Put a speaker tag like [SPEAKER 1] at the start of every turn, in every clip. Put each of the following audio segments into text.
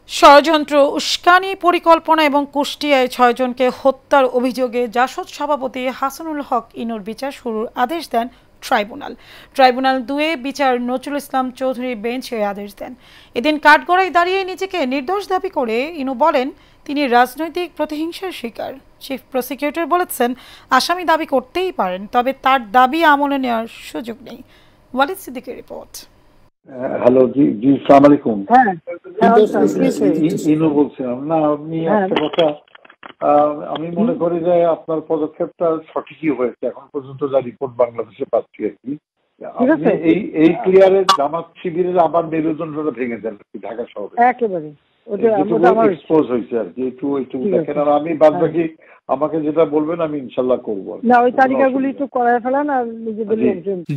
[SPEAKER 1] ষড়যন্ত্র, উস্কানি, পরিকল্পনা এবং কুষ্টিয়ায় ৬ জনকে হত্যার অভিযোগে জাসদ সভাপতি হাসানুল হক ইনুর বিচার শুরুর আদেশ দেন ট্রাইব্যুনাল ২-এ বিচার নজরুল ইসলাম চৌধুরী বেঞ্চ এই আদেশ দেন। এদিন কাঠগড়ায় দাঁড়িয়ে নিজেকে নির্দোষ দাবি করে ইনু বলেন তিনি রাজনৈতিক প্রতিহিংসার শিকার। চিফ প্রসিকিউটর বলেছেন আসামি দাবি করতেই পারেন, তবে তার দাবি আমলে নেওয়ার সুযোগ নেই। ওয়ালিদ সিদ্দিকের রিপোর্ট।
[SPEAKER 2] হ্যালো, জি জি, আসসালামু আলাইকুম। ইনু বলছিলাম। না, আপনি একটা কথা, আমি মনে করি যে আপনার পদক্ষেপটা সঠিকই হয়েছে। এখন পর্যন্ত যা রিপোর্ট বাংলাদেশে পাচ্ছি আর কি, আপনি এই ক্লিয়ারে জামাত শিবিরের আবার মেরুদণ্ডটা ভেঙে দেন আর কি, ঢাকা শহরে একেবারে এক্সপোজ হয়েছে আর কি। একটু দেখেন, আর আমি বাদ বাকি আমাকে যেটা বলবেন আমি ইনশাল্লাহ করব। না, ওই তালিকাগুলি একটু করায় ফেলান। আর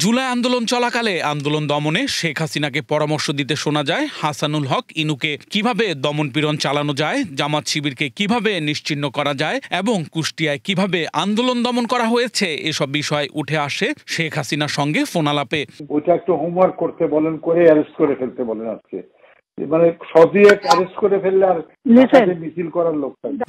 [SPEAKER 3] জুলাই আন্দোলন চলাকালে আন্দোলন দমনে শেখ হাসিনাকে পরামর্শ দিতে শোনা যায় হাসানুল হক ইনুকে কিভাবে দমন পীড়ন চালানো যায়, জামাত শিবিরকে কিভাবে নিশ্চিহ্ন করা যায় এবং কুষ্টিয়ায় কিভাবে আন্দোলন দমন করা হয়েছে, এসব বিষয় উঠে আসে শেখ হাসিনার সঙ্গে ফোনালাপে।
[SPEAKER 2] ওইটা একটু হোমওয়ার্ক করতে বলেন, করে অ্যারেস্ট করে ফেলতে বলেন আজকে।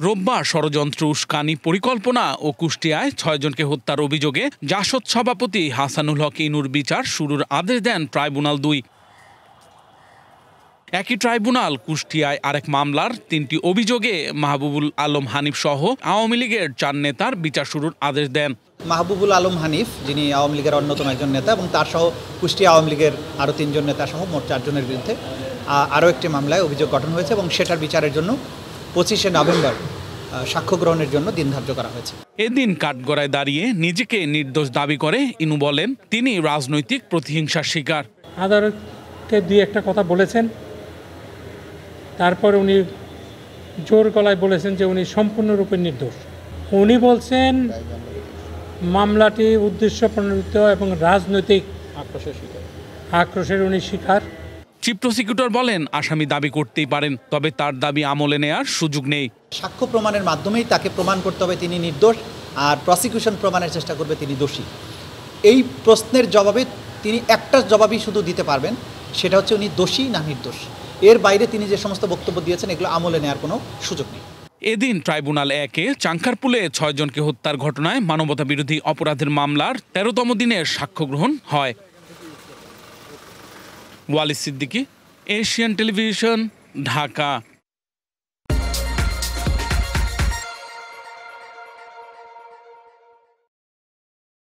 [SPEAKER 3] রোববার ষড়যন্ত্র, উস্কানি, পরিকল্পনা ও কুষ্টিয়ায় ৬ জনকে হত্যার অভিযোগে জাসদ সভাপতি হাসানুল হক ইনুর বিচার শুরুর আদেশ দেন ট্রাইব্যুনাল ২। একই ট্রাইব্যুনাল কুষ্টিয়ায় আরেক মামলার ৩টি অভিযোগে মাহবুবুল আলম হানিফ সহ আওয়ামী লীগের ৪ নেতার বিচার শুরুর আদেশ দেন।
[SPEAKER 4] মাহবুবুল আলম হানিফ, যিনি আওয়ামী লীগের অন্যতম একজন নেতা, এবং তার সহ কুষ্টিয়া আওয়ামী লীগের আরও ৩ জন নেতা সহ মোট ৪ জনের বিরুদ্ধে আরও একটি মামলায় অভিযোগ গঠন হয়েছে এবং সেটার বিচারের জন্য ২৫শে নভেম্বর সাক্ষ্য গ্রহণের জন্য দিন ধার্য করা হয়েছে।
[SPEAKER 3] এদিন কাঠগড়ায় দাঁড়িয়ে নিজেকে নির্দোষ দাবি করে ইনু বলেন তিনি রাজনৈতিক প্রতিহিংসার শিকার।
[SPEAKER 5] আদালতকে ২-১টা কথা বলেছেন, তারপর উনি জোর গলায় বলেছেন যে উনি সম্পূর্ণরূপে নির্দোষ। উনি বলছেন মামলাটি উদ্দেশ্য প্রণোদিত এবং রাজনৈতিক আক্রোশের উনি শিকার।
[SPEAKER 3] চিফ প্রসিকিউটর বলেন আসামি দাবি করতেই পারেন, তবে তার দাবি আমলে নেয়ার সুযোগ নেই।
[SPEAKER 4] সাক্ষ্য প্রমাণের মাধ্যমেই তাকে প্রমাণ করতে হবে তিনি নির্দোষ, আর প্রসিকিউশন প্রমাণের চেষ্টা করবে তিনি দোষী। এই প্রশ্নের জবাবে তিনি একটা জবাবই শুধু দিতে পারবেন, সেটা হচ্ছে উনি দোষী না নির্দোষ। এর বাইরে তিনি যে সমস্ত বক্তব্য দিয়েছেন এগুলো আমলে নেওয়ার কোনো সুযোগ নেই।
[SPEAKER 3] এদিন ট্রাইব্যুনাল ১-এ চাঙ্কারপুলে ৬ জনকে হত্যার ঘটনায় মানবতা বিরোধী অপরাধের মামলার ১৩তম দিনের সাক্ষ্য গ্রহণ হয়। Walid Siddiqui, Asian television, Dhaka.